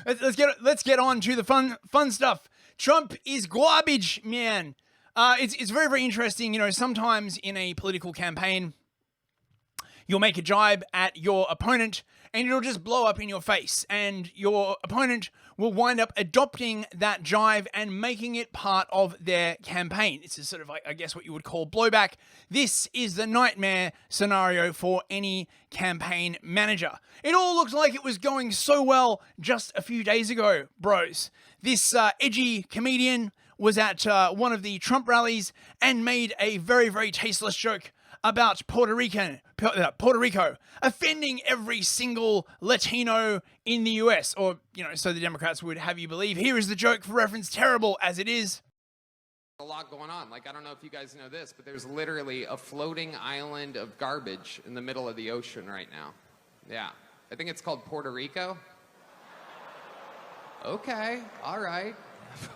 let's get on to the fun stuff. Trump is garbage, man. It's very, very interesting. You know, sometimes in a political campaign, you'll make a jibe at your opponent and it'll just blow up in your face. And your opponent will wind up adopting that jibe and making it part of their campaign. This is sort of, I guess, what you would call blowback. This is the nightmare scenario for any campaign manager. It all looked like it was going so well just a few days ago, bros. This edgy comedian was at one of the Trump rallies and made a very, very tasteless joke about Puerto Rico offending every single Latino in the US, or, you know, so the Democrats would have you believe. Here is the joke for reference, terrible as it is. A lot going on. Like, I don't know if you guys know this, but there's literally a floating island of garbage in the middle of the ocean right now. Yeah. I think it's called Puerto Rico. Okay. All right.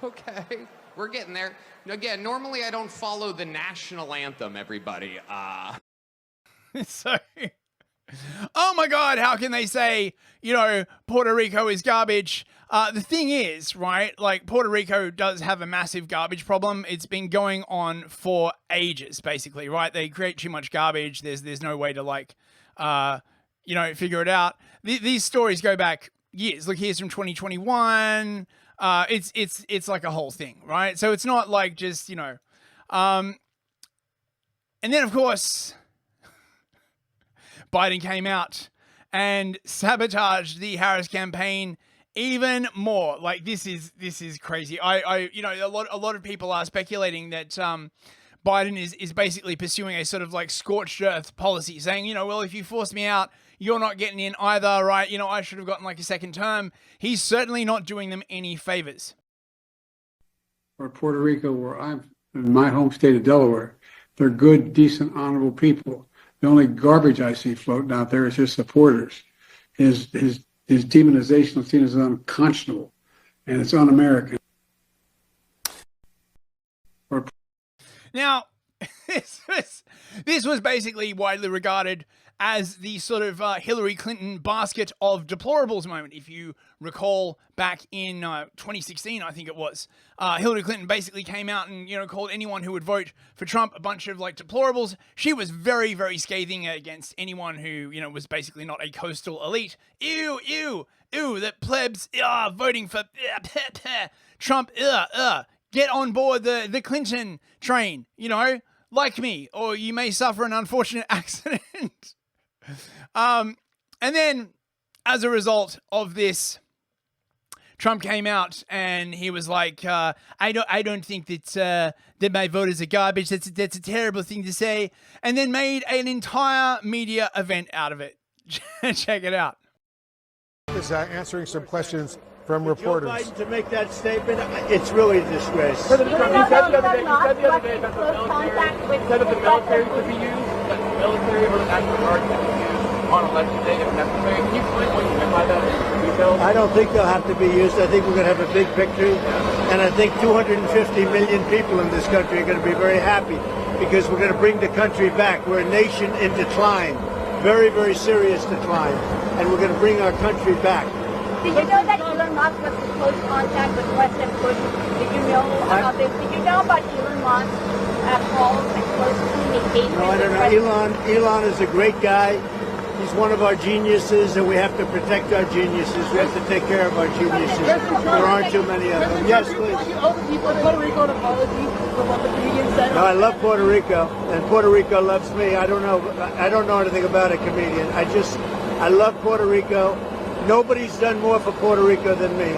Okay. We're getting there. Again, normally I don't follow the national anthem, everybody. So, oh my God, how can they say, you know, Puerto Rico is garbage? The thing is, right, like Puerto Rico does have a massive garbage problem. It's been going on for ages, basically, right? They create too much garbage. There's no way to, like, you know, figure it out. These stories go back years. Look, here's from 2021. It's like a whole thing, right? So it's not like just, you know, and then of course, Biden came out and sabotaged the Harris campaign even more. Like, this is crazy. You know, a lot of people are speculating that Biden is basically pursuing a sort of like scorched earth policy, saying, you know, well, if you force me out, you're not getting in either, right? You know, I should have gotten like a second term. He's certainly not doing them any favors. Or Puerto Rico, where I'm in my home state of Delaware, they're good, decent, honorable people. The only garbage I see floating out there is his supporters. His demonization of seen as unconscionable, and it's un-American. Now, this was basically widely regarded as the sort of Hillary Clinton basket of deplorables moment. If you recall, back in 2016, I think it was, Hillary Clinton basically came out and, you know, called anyone who would vote for Trump a bunch of like deplorables. She was very, very scathing against anyone who, you know, was basically not a coastal elite. Ew, ew, ew, that plebs voting for Trump. Get on board the Clinton train, you know, like me, or you may suffer an unfortunate accident. And then, as a result of this, Trump came out and he was like, "I don't think that my voters are garbage. That's a terrible thing to say." And then made an entire media event out of it. Check it out. Is answering some questions from reporters. Joe Biden to make that statement, it's really a disgrace. President Trump, you said the other day that the military could be used, that the military or the National Guard could be used on election day if necessary. Can you explain what you meant by that in detail? I don't think they'll have to be used. I think we're going to have a big victory. And I think 250 million people in this country are going to be very happy because we're going to bring the country back. We're a nation in decline, very, very serious decline. And we're going to bring our country back. Did you know that Elon Musk was in close contact with President Bush? Did you know about this? Did you know about Elon Musk calls and close communication? No, I don't know. Elon is a great guy. He's one of our geniuses, and we have to protect our geniuses. We have to take care of our geniuses. There aren't too many of them. Yes, please. You owe the people of Puerto Rico an apology for what the comedian said. No, I love Puerto Rico, and Puerto Rico loves me. I don't know anything about a comedian. I love Puerto Rico. Nobody's done more for Puerto Rico than me.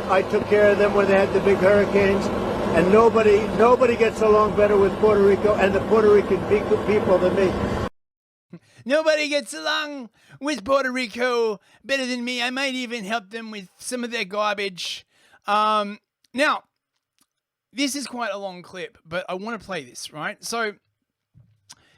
I took care of them when they had the big hurricanes, and nobody gets along better with Puerto Rico and the Puerto Rican people than me. Nobody gets along with Puerto Rico better than me. I might even help them with some of their garbage. Now, this is quite a long clip, but I want to play this, right? So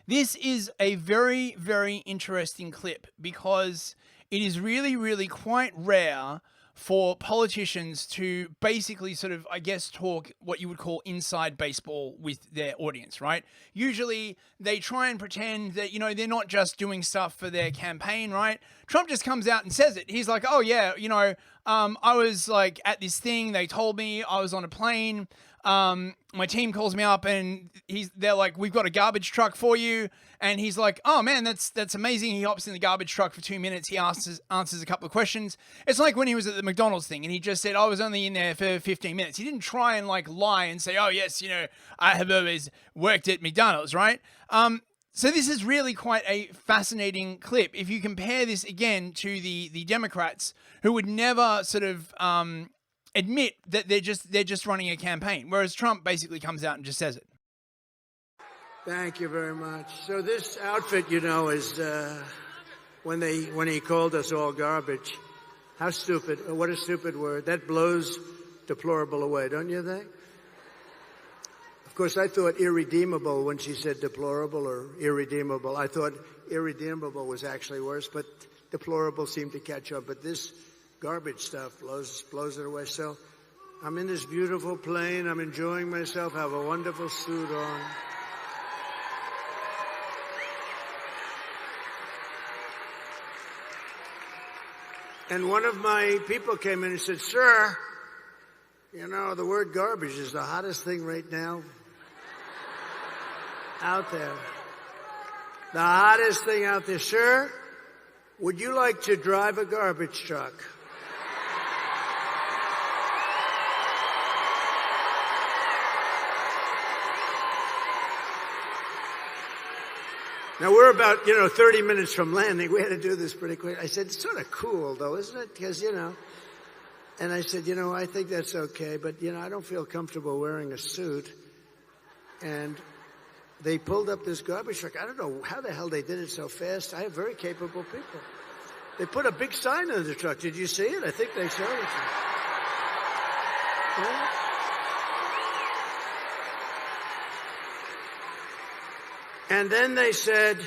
this is a very, very interesting clip because it is really, really quite rare for politicians to basically sort of, I guess, talk what you would call inside baseball with their audience, right? Usually they try and pretend that, you know, they're not just doing stuff for their campaign, right? Trump just comes out and says it. He's like, oh yeah, you know, I was like at this thing, they told me, I was on a plane. My team calls me up and they're like, we've got a garbage truck for you. And he's like, oh man, that's amazing. He hops in the garbage truck for 2 minutes. He answers a couple of questions. It's like when he was at the McDonald's thing and he just said, I was only in there for 15 minutes. He didn't try and like lie and say, oh yes, you know, I have always worked at McDonald's, right? So this is really quite a fascinating clip. If you compare this again to the Democrats who would never sort of, admit that they're just running a campaign, whereas Trump basically comes out and just says it. Thank you very much. So this outfit, you know, is when he called us all garbage. How stupid! What a stupid word. That blows deplorable away, don't you think? Of course, I thought irredeemable when she said deplorable or irredeemable. I thought irredeemable was actually worse, but deplorable seemed to catch up. But this garbage stuff blows it away. So I'm in this beautiful plane. I'm enjoying myself. I have a wonderful suit on. And one of my people came in and said, sir, you know, the word garbage is the hottest thing right now out there. The hottest thing out there. Sir, would you like to drive a garbage truck? Now, we're about, 30 minutes from landing. We had to do this pretty quick. I said, it's sort of cool, though, isn't it? Because, and I said, I think that's okay, but, I don't feel comfortable wearing a suit. And they pulled up this garbage truck. I don't know how the hell they did it so fast. I have very capable people. They put a big sign on the truck. Did you see it? I think they showed it. Yeah. And then they said,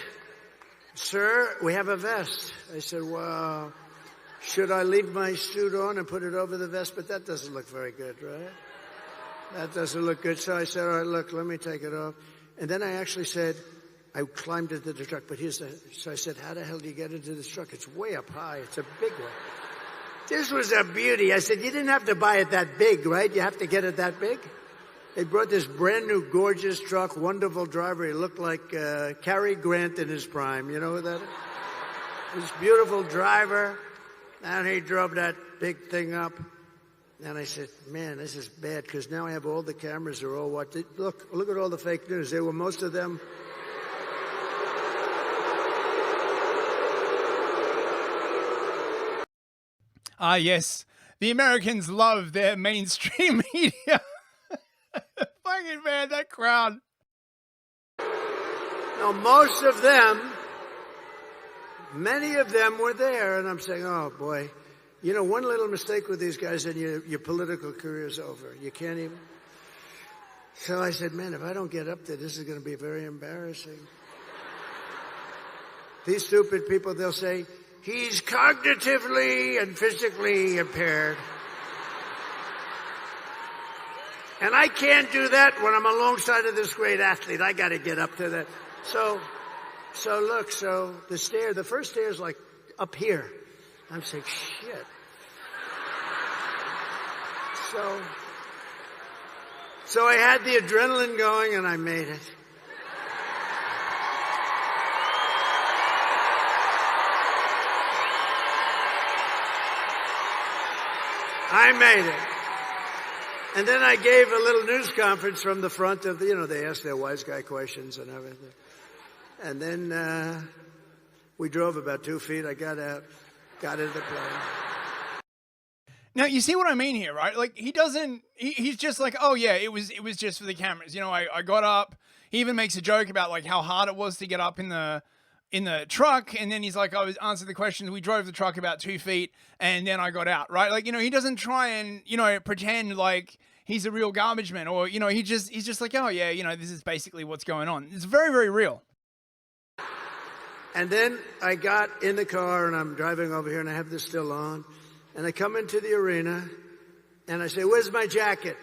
sir, we have a vest. I said, well, should I leave my suit on and put it over the vest? But that doesn't look very good, right? That doesn't look good. So I said, all right, look, let me take it off. And then I actually said, I climbed into the truck, but so I said, how the hell do you get into this truck? It's way up high. It's a big one. This was a beauty. I said, you didn't have to buy it that big, right? You have to get it that big? They brought this brand new, gorgeous truck, wonderful driver. He looked like Cary Grant in his prime. You know who that is? This beautiful driver. And he drove that big thing up. And I said, man, this is bad, because now I have all the cameras are all watching. Look at all the fake news. They were, most of them. Ah, yes. The Americans love their mainstream media. Fucking man, that crowd. Now, most of them, many of them were there, and I'm saying, oh boy, one little mistake with these guys and your political career is over. You can't even. So I said, man, if I don't get up there, this is going to be very embarrassing. These stupid people, they'll say, he's cognitively and physically impaired. And I can't do that when I'm alongside of this great athlete. I got to get up to that. So look, the first stair is like up here. I'm saying, shit. So I had the adrenaline going and I made it. I made it. And then I gave a little news conference from the front of the, they asked their wise guy questions and everything. And then we drove about 2 feet. I got out, got into the plane. Now, you see what I mean here, right? Like, he's just like, oh yeah, it was just for the cameras. I got up. He even makes a joke about like how hard it was to get up in the truck, and then he's like, I was answered the questions. We drove the truck about 2 feet, and then I got out, right? Like, he doesn't try and, pretend like he's a real garbage man, or, he's just like, oh yeah, this is basically what's going on. It's very, very real. And then I got in the car, and I'm driving over here, and I have this still on, And I come into the arena, and I say, where's my jacket?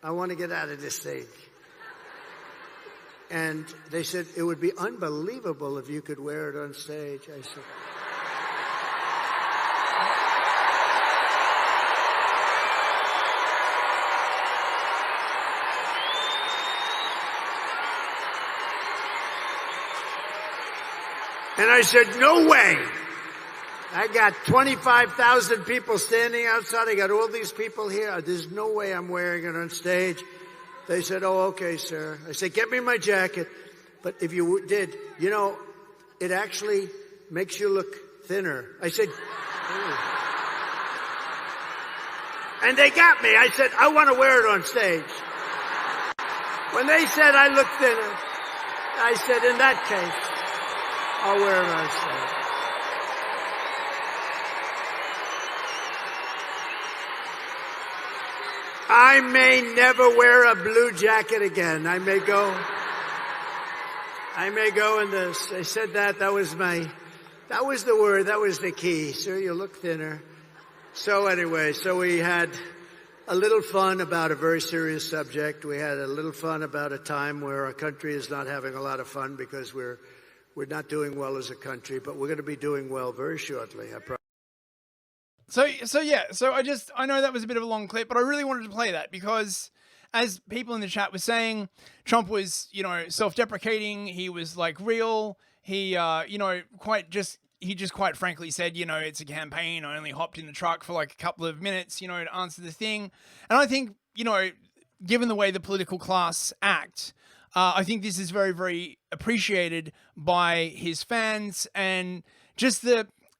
I want to get out of this stage. And they said, it would be unbelievable if you could wear it on stage. I said, and I said, no way. I got 25,000 people standing outside. I got all these people here. There's no way I'm wearing it on stage. They said, oh, okay, sir. I said, get me my jacket. But if you did, you know, it actually makes you look thinner. I said, and they got me. I said, I want to wear it on stage. When they said I look thinner, I said, in that case, I'll wear it on stage. I may never wear a blue jacket again. I may go in this. They said that was the word, that was the key. Sir, you look thinner. So anyway, so we had a little fun about a very serious subject. We had a little fun about a time where our country is not having a lot of fun because we're not doing well as a country, but we're going to be doing well very shortly, I promise. So I know that was a bit of a long clip, but I really wanted to play that because as people in the chat were saying, Trump was, self-deprecating. He was like real. He, just quite frankly said, it's a campaign. I only hopped in the truck for like a couple of minutes, to answer the thing. And I think, given the way the political class act, I think this is very, very appreciated by his fans and just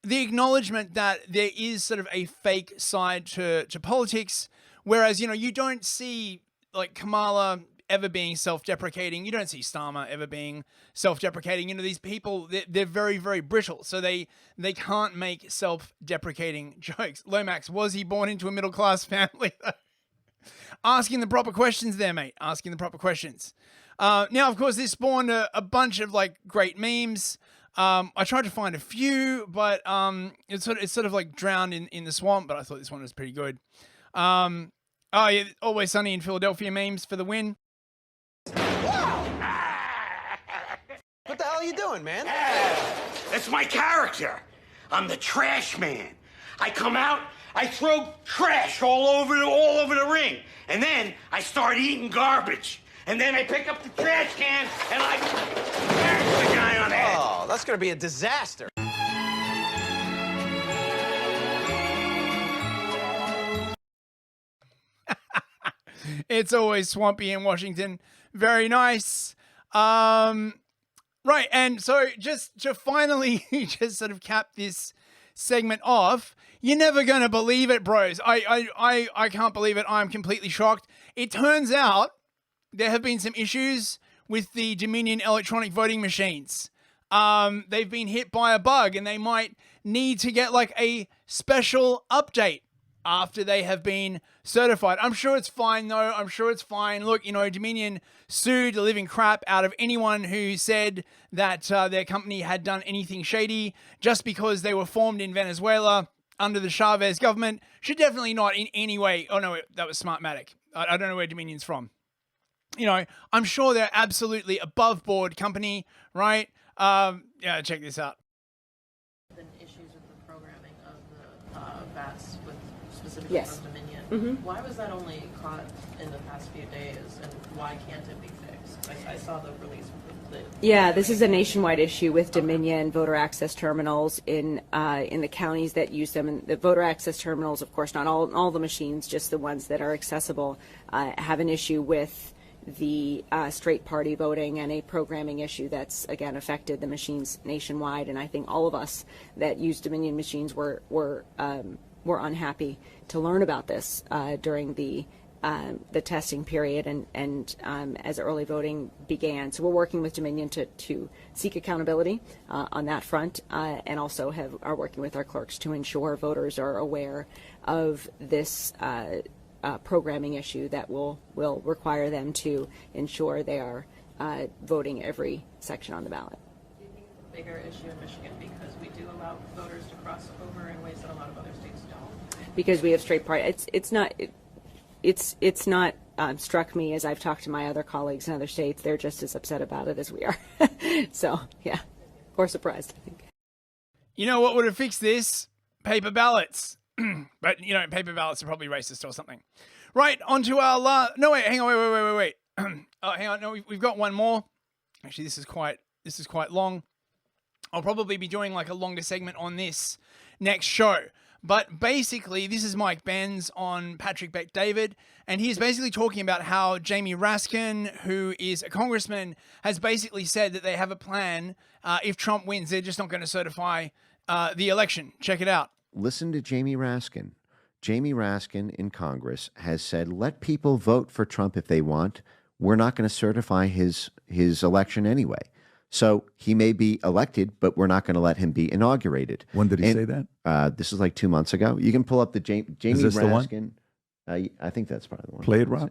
the acknowledgement that there is sort of a fake side to politics, whereas, you don't see like Kamala ever being self-deprecating. You don't see Starmer ever being self-deprecating. These people, they're very, very brittle, so they can't make self-deprecating jokes. Lomax, was he born into a middle-class family? Asking the proper questions there, mate. Asking the proper questions. Now, of course, this spawned a bunch of like great memes. I tried to find a few, but it's sort of like drowned in the swamp. But I thought this one was pretty good. Oh yeah, Always Sunny in Philadelphia memes for the win. What the hell are you doing, man? That's my character. I'm the trash man. I come out, I throw trash all over the ring, and then I start eating garbage. And then I pick up the trash can and I smash the guy on the head. Oh, that's gonna be a disaster. It's always swampy in Washington. Very nice. Right, and so just to finally just sort of cap this segment off, you're never going to believe it, bros. I can't believe it. I'm completely shocked. It turns out there have been some issues with the Dominion electronic voting machines. They've been hit by a bug and they might need to get like a special update after they have been certified. I'm sure it's fine though. I'm sure it's fine. Look, Dominion sued the living crap out of anyone who said that their company had done anything shady just because they were formed in Venezuela under the Chavez government. Should definitely not in any way. Oh no, that was Smartmatic. I don't know where Dominion's from. I'm sure they're absolutely above board company, right? Yeah, check this out. Been issues with the programming of the VATs with specifically from Dominion. Mm-hmm. Why was that only caught in the past few days, and why can't it be fixed? I saw the release. Yeah, this is a nationwide issue with Dominion voter access terminals in the counties that use them. And the voter access terminals, of course, not all the machines, just the ones that are accessible, have an issue with the straight party voting and a programming issue that's again affected the machines nationwide. And I think all of us that use Dominion machines were unhappy to learn about this during the testing period and as early voting began. So we're working with Dominion to seek accountability on that front, and also are working with our clerks to ensure voters are aware of this programming issue that will require them to ensure they are voting every section on the ballot. Do you think it's a bigger issue in Michigan because we do allow voters to cross over in ways that a lot of other states don't? because we have straight party. It's not struck me as I've talked to my other colleagues in other states. They're just as upset about it as we are. So, yeah, or surprised, I think. You know what would have fixed this? Paper ballots. But, you know, paper ballots are probably racist or something. Right, on to our last... No, wait, hang on, wait. Hang on, no, we've got one more. Actually, this is quite long. I'll probably be doing like a longer segment on this next show. But basically, this is Mike Benz on Patrick Bet-David, and he's basically talking about how Jamie Raskin, who is a congressman, has basically said that they have a plan. If Trump wins, they're just not going to certify the election. Check it out. Listen to Jamie Raskin. Jamie Raskin in Congress has said, let people vote for Trump if they want. We're not going to certify his election anyway. So he may be elected, but we're not going to let him be inaugurated. When did he say that? This is like 2 months ago. You can pull up the Jamie this Raskin. I think that's probably the one. Play it, Rob.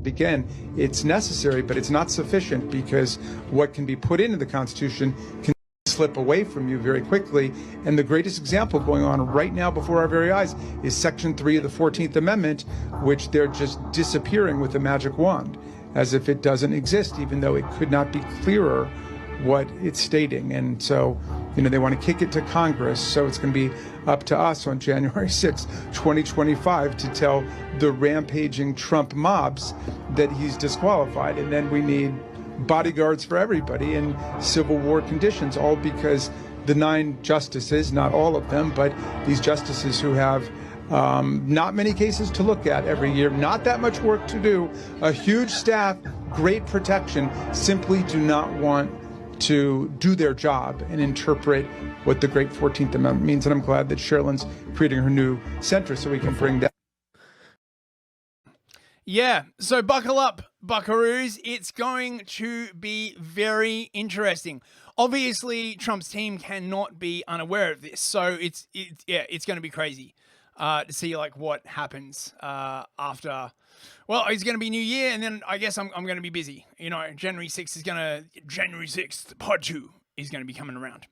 Again, it's necessary, but it's not sufficient because what can be put into the Constitution can slip away from you very quickly. And the greatest example going on right now before our very eyes is Section 3 of the 14th Amendment, which they're just disappearing with a magic wand, as if it doesn't exist, even though it could not be clearer what it's stating. And so, you know, they want to kick it to Congress. So it's going to be up to us on January 6th, 2025 to tell the rampaging Trump mobs that he's disqualified. And then we need bodyguards for everybody in Civil War conditions, all because the 9 justices, not all of them, but these justices who have not many cases to look at every year, not that much work to do, a huge staff, great protection, simply do not want to do their job and interpret what the great 14th Amendment means. And I'm glad that Sherilyn's creating her new center so we can bring that. Yeah, so buckle up, buckaroos. It's going to be very interesting. Obviously, Trump's team cannot be unaware of this, so it's going to be crazy to see like what happens after. Well, it's going to be New Year, and then I guess I'm going to be busy. You know, January 6th, Pod 2 is going to be coming around.